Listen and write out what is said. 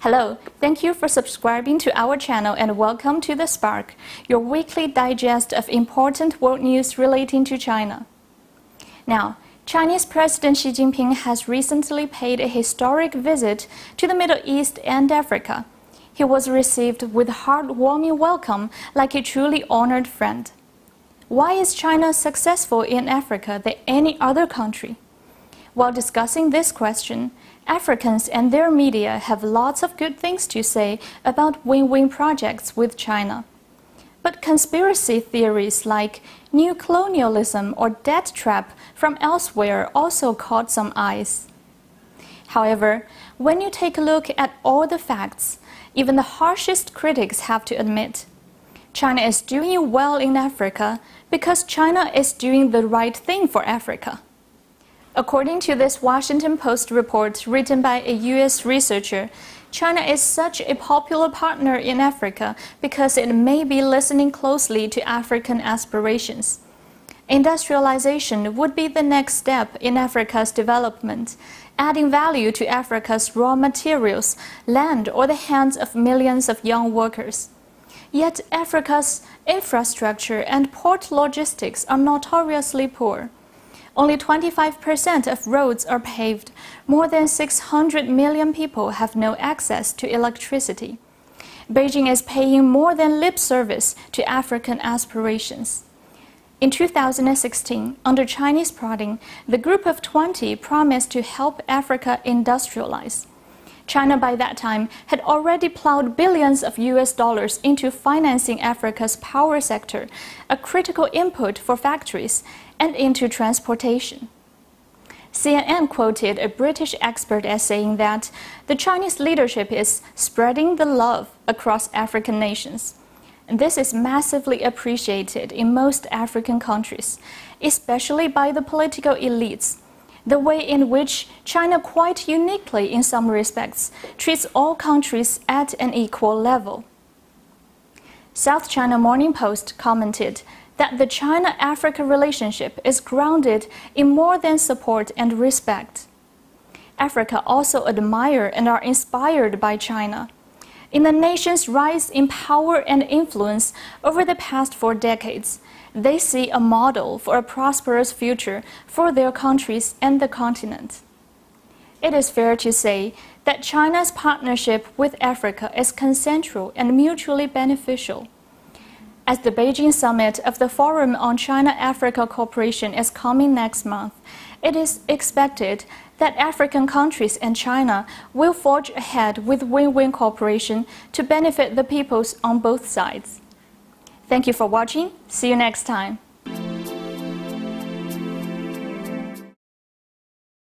Hello, thank you for subscribing to our channel and welcome to The Spark, your weekly digest of important world news relating to China. Now, Chinese President Xi Jinping has recently paid a historic visit to the Middle East and Africa. He was received with a heartwarming welcome like a truly honored friend. Why is China successful in Africa than any other country? While discussing this question, Africans and their media have lots of good things to say about win-win projects with China. But conspiracy theories like new colonialism or debt trap from elsewhere also caught some eyes. However, when you take a look at all the facts, even the harshest critics have to admit, China is doing well in Africa because China is doing the right thing for Africa. According to this Washington Post report written by a U.S. researcher, China is such a popular partner in Africa because it may be listening closely to African aspirations. Industrialization would be the next step in Africa's development, adding value to Africa's raw materials, land, or the hands of millions of young workers. Yet Africa's infrastructure and port logistics are notoriously poor. Only 25% of roads are paved. More than 600 million people have no access to electricity. Beijing is paying more than lip service to African aspirations. In 2016, under Chinese prodding, the Group of 20 promised to help Africa industrialize. China by that time had already plowed billions of US dollars into financing Africa's power sector, a critical input for factories, and into transportation. CNN quoted a British expert as saying that the Chinese leadership is spreading the love across African nations. And this is massively appreciated in most African countries, especially by the political elites. The way in which China quite uniquely in some respects treats all countries at an equal level. South China Morning Post commented that the China-Africa relationship is grounded in more than support and respect. Africa also admire and are inspired by China. In the nation's rise in power and influence over the past 4 decades, they see a model for a prosperous future for their countries and the continent. It is fair to say that China's partnership with Africa is consensual and mutually beneficial. As the Beijing summit of the Forum on China-Africa Cooperation is coming next month, it is expected that African countries and China will forge ahead with win-win cooperation to benefit the peoples on both sides. Thank you for watching. See you next time.